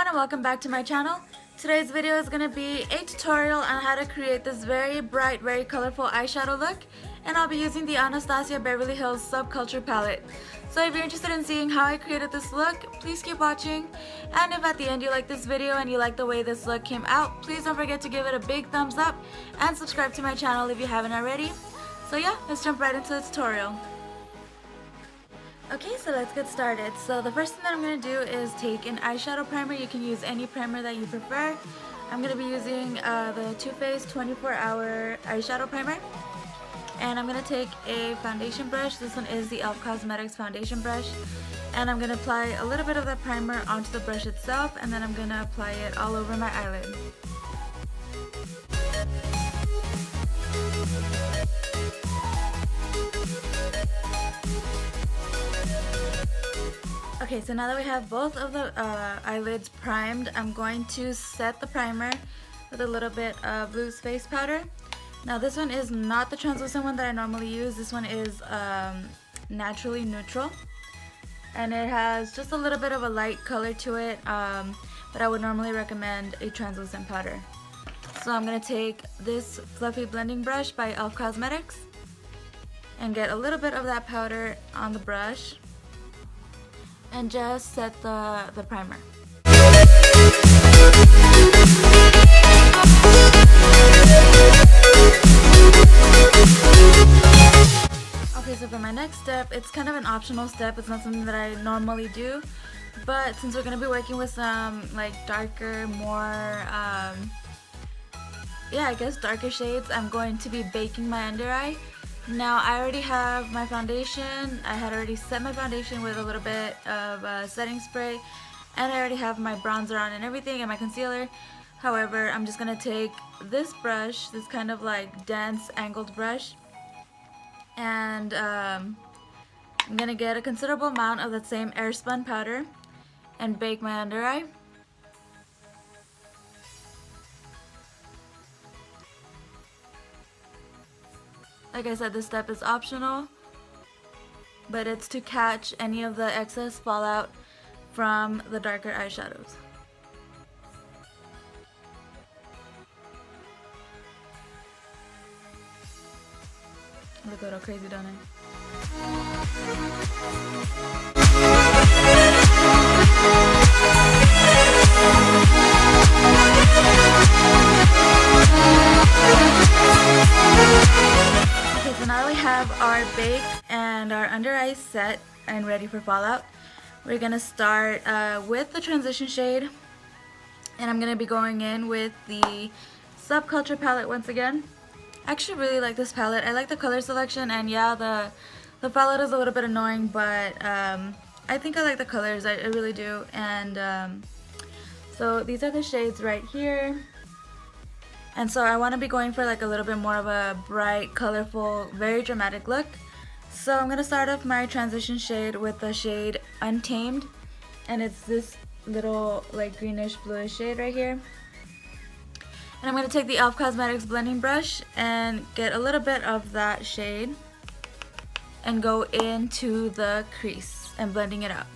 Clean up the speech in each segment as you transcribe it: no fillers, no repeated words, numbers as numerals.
everyone and welcome back to my channel. Today's video is going to be a tutorial on how to create this very bright, very colorful eyeshadow look, and I'll be using the Anastasia Beverly Hills Subculture palette. So if you're interested in seeing how I created this look, please keep watching, and if at the end you like this video and you like the way this look came out, please don't forget to give it a big thumbs up and subscribe to my channel if you haven't already. So yeah, let's jump right into the tutorial. Okay, so let's get started. So the first thing that I'm going to do is take an eyeshadow primer. You can use any primer that you prefer. I'm going to be using the Too Faced 24-hour eyeshadow primer. And I'm going to take a foundation brush. This one is the E.L.F Cosmetics foundation brush. And I'm going to apply a little bit of that primer onto the brush itself, and then I'm going to apply it all over my eyelid. Okay, so now that we have both of the eyelids primed, I'm going to set the primer with a little bit of loose face powder. Now this one is not the translucent one that I normally use. This one is naturally neutral, and it has just a little bit of a light color to it, but I would normally recommend a translucent powder. So I'm going to take this fluffy blending brush by E.L.F Cosmetics and get a little bit of that powder on the brush and just set the primer. Okay, so for my next step, it's kind of an optional step. It's not something that I normally do, but since we're going to be working with some like darker, more I guess darker shades, I'm going to be baking my under eye. Now I already have my foundation. I had already set my foundation with a little bit of setting spray, and I already have my bronzer on and everything, and my concealer. However, I'm just going to take this brush, this kind of like dense angled brush, and I'm going to get a considerable amount of that same airspun powder and bake my under eye. Like I said, this step is optional, but it's to catch any of the excess fallout from the darker eyeshadows. Look a little crazy, don't I? So now that we have our bake and our under eyes set and ready for fallout, we're going to start with the transition shade, and I'm going to be going in with the Subculture palette once again. I actually really like this palette. I like the color selection, and yeah, the palette is a little bit annoying, but I think I like the colors. I really do. And so these are the shades right here. And so I want to be going for like a little bit more of a bright, colorful, very dramatic look. So I'm going to start off my transition shade with the shade Untamed. And it's this little like greenish bluish shade right here. And I'm going to take the E.L.F Cosmetics blending brush and get a little bit of that shade and go into the crease and blending it out.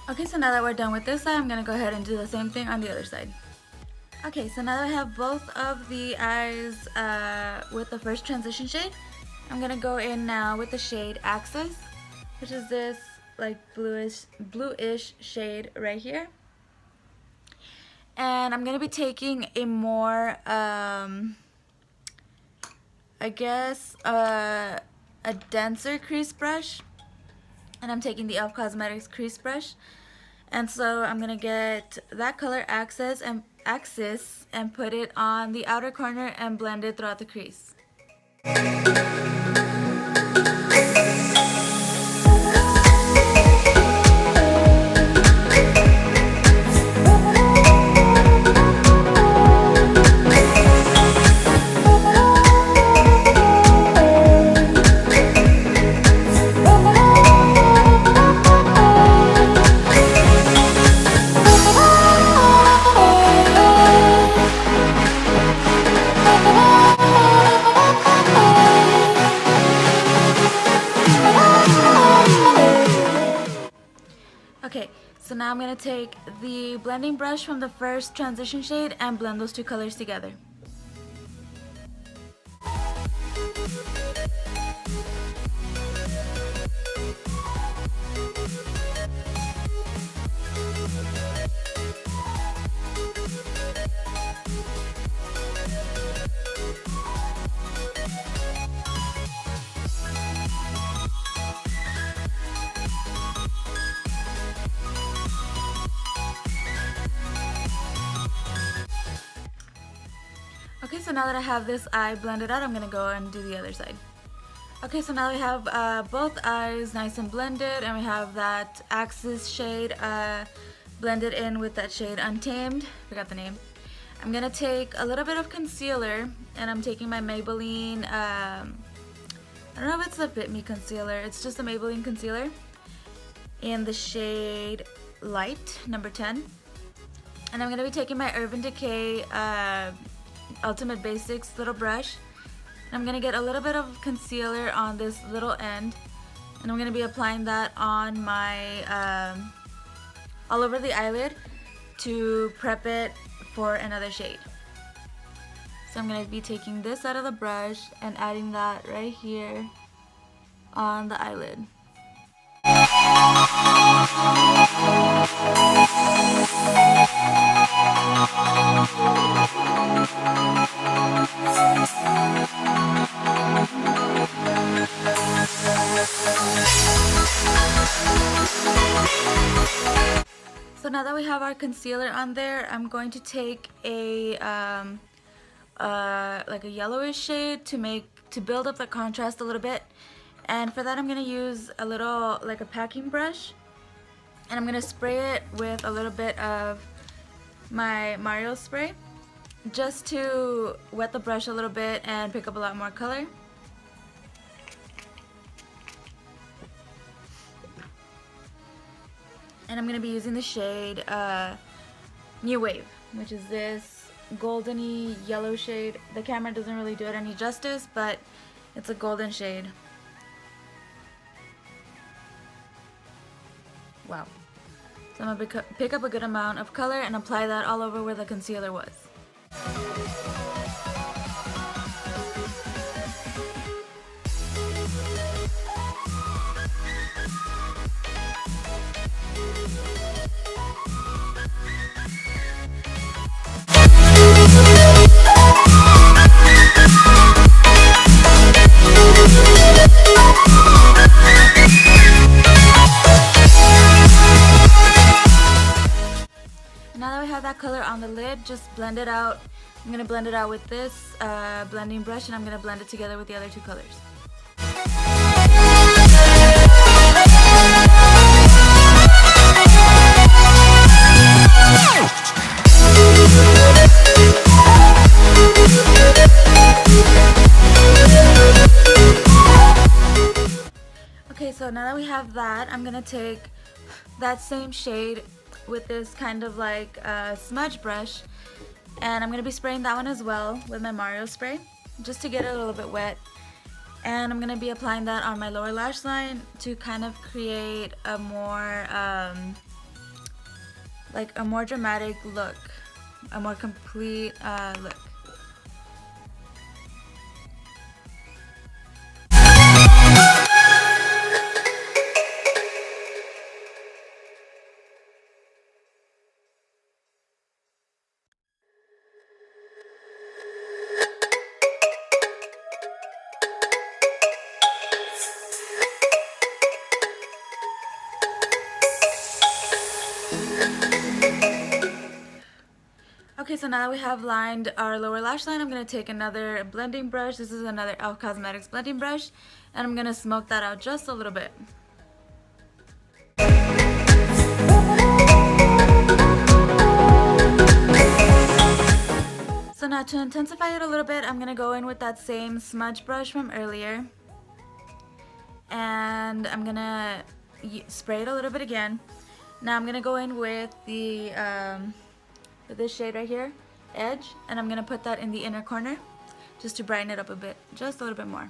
Okay, so now that we're done with this side, I'm going to go ahead and do the same thing on the other side. Okay, so now that I have both of the eyes with the first transition shade, I'm going to go in now with the shade Axis, which is this like bluish shade right here. And I'm going to be taking a more, I guess, a denser crease brush. And I'm taking the E.L.F Cosmetics crease brush. And so I'm going to get that color Axis and put it on the outer corner and blend it throughout the crease. now I'm going to take the blending brush from the first transition shade and blend those two colors together. Okay, so now that I have this eye blended out, I'm going to go and do the other side. Okay, so now we have both eyes nice and blended, and we have that Axis shade blended in with that shade Untamed. Forgot the name. I'm going to take a little bit of concealer, and I'm taking my Maybelline, I don't know if it's a Fit Me concealer, it's just a Maybelline concealer in the shade Light, number 10. And I'm going to be taking my Urban Decay Ultimate Basics little brush. And I'm going to get a little bit of concealer on this little end, and I'm going to be applying that on my all over the eyelid to prep it for another shade. So I'm going to be taking this out of the brush and adding that right here on the eyelid. So now that we have our concealer on there, I'm going to take a like a yellowish shade to build up the contrast a little bit. And for that, I'm going to use a little, like a packing brush, and I'm going to spray it with a little bit of my Mario spray just to wet the brush a little bit and pick up a lot more color. And I'm going to be using the shade New Wave, which is this goldeny yellow shade. The camera doesn't really do it any justice, but it's a golden shade. Wow. So I'm going to pick up a good amount of color and apply that all over where the concealer was. Now that we have that color on the lid, just blend it out. I'm going to blend it out with this blending brush, and I'm going to blend it together with the other two colors. Okay, so now that we have that, I'm going to take that same shade with this kind of like smudge brush, and I'm going to be spraying that one as well with my Mario spray just to get it a little bit wet. And I'm going to be applying that on my lower lash line to kind of create a more like a more dramatic look, a more complete look. Okay, so now that we have lined our lower lash line, I'm going to take another blending brush. This is another E.L.F Cosmetics blending brush, and I'm going to smoke that out just a little bit. So now to intensify it a little bit, I'm going to go in with that same smudge brush from earlier, and I'm going to spray it a little bit again. Now I'm going to go in with the this shade right here, Edge, and I'm going to put that in the inner corner just to brighten it up a bit, just a little bit more.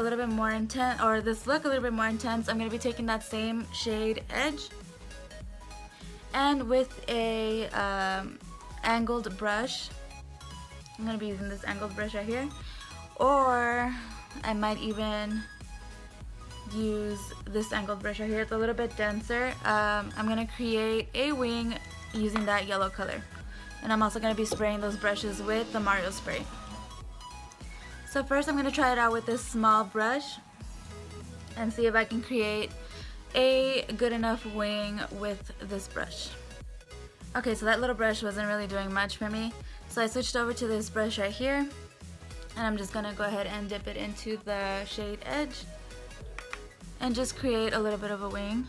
little bit more intense, or this look a little bit more intense, I'm going to be taking that same shade Edge, and with a angled brush. I'm going to be using this angled brush right here, or I might even use this angled brush right here. It's a little bit denser. I'm going to create a wing using that yellow color, and I'm also going to be spraying those brushes with the Mario spray. So first I'm going to try it out with this small brush and see if I can create a good enough wing with this brush. Okay, so that little brush wasn't really doing much for me, so I switched over to this brush right here, and I'm just going to go ahead and dip it into the shade Edge and just create a little bit of a wing.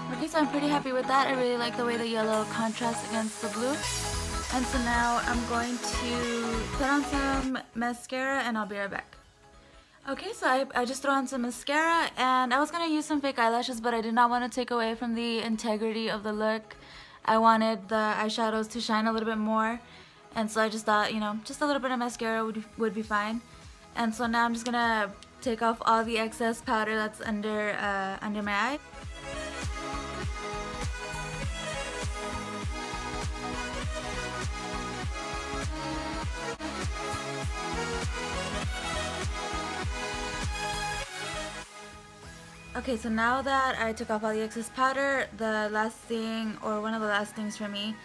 Okay, so I'm pretty happy with that. I really like the way the yellow contrasts against the blue. And so now I'm going to put on some mascara and I'll be right back. Okay, so I just threw on some mascara, and I was going to use some fake eyelashes, but I did not want to take away from the integrity of the look. I wanted the eyeshadows to shine a little bit more, and so I just thought, you know, just a little bit of mascara would be fine. And so now I'm just going to take off all the excess powder that's under my eye. Okay, so now that I took off all the excess powder, the last thing, or one of the last things for me,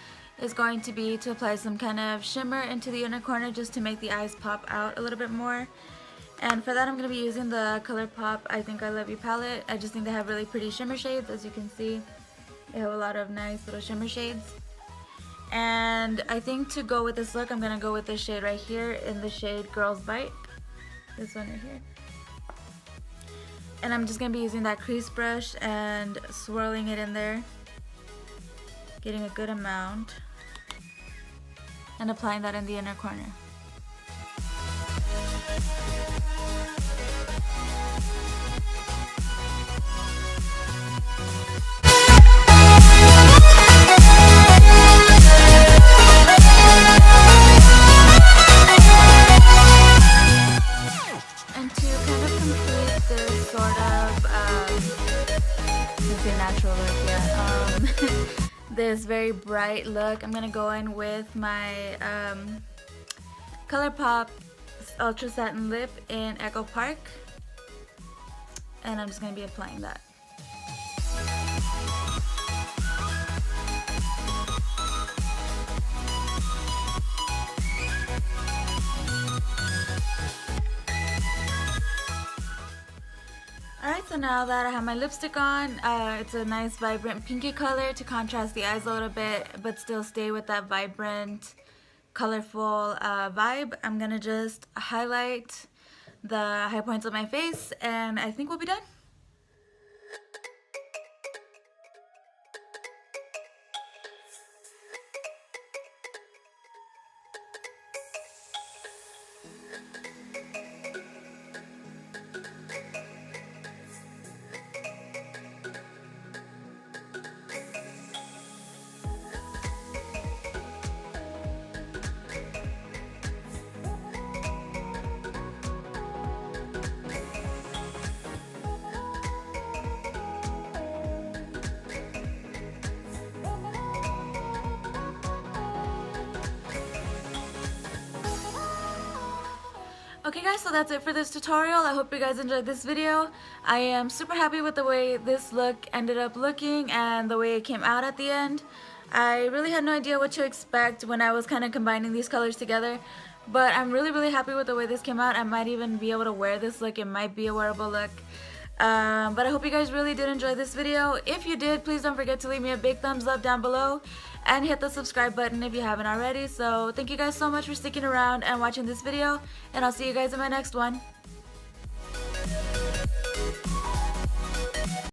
is going to be to apply some kind of shimmer into the inner corner just to make the eyes pop out a little bit more. And for that I'm going to be using the Colourpop I Think I Love You palette. I just think they have really pretty shimmer shades. As you can see, they have a lot of nice little shimmer shades. And I think to go with this look, I'm going to go with this shade right here in the shade Girls Bite. This one right here. And I'm just going to be using that crease brush and swirling it in there, getting a good amount, and applying that in the inner corner. This very bright look, I'm gonna go in with my Colourpop Ultra Satin Lip in Echo Park, and I'm just gonna be applying that. Alright, so now that I have my lipstick on, it's a nice vibrant pinky color to contrast the eyes a little bit, but still stay with that vibrant, colorful vibe. I'm gonna just highlight the high points of my face, and I think we'll be done. Okay guys, so that's it for this tutorial. I hope you guys enjoyed this video. I am super happy with the way this look ended up looking and the way it came out at the end. I really had no idea what to expect when I was kind of combining these colors together, but I'm really happy with the way this came out. I might even be able to wear this look. It might be a wearable look. But I hope you guys really did enjoy this video. If you did, please don't forget to leave me a big thumbs up down below. and hit the subscribe button if you haven't already. So thank you guys so much for sticking around and watching this video, and I'll see you guys in my next one.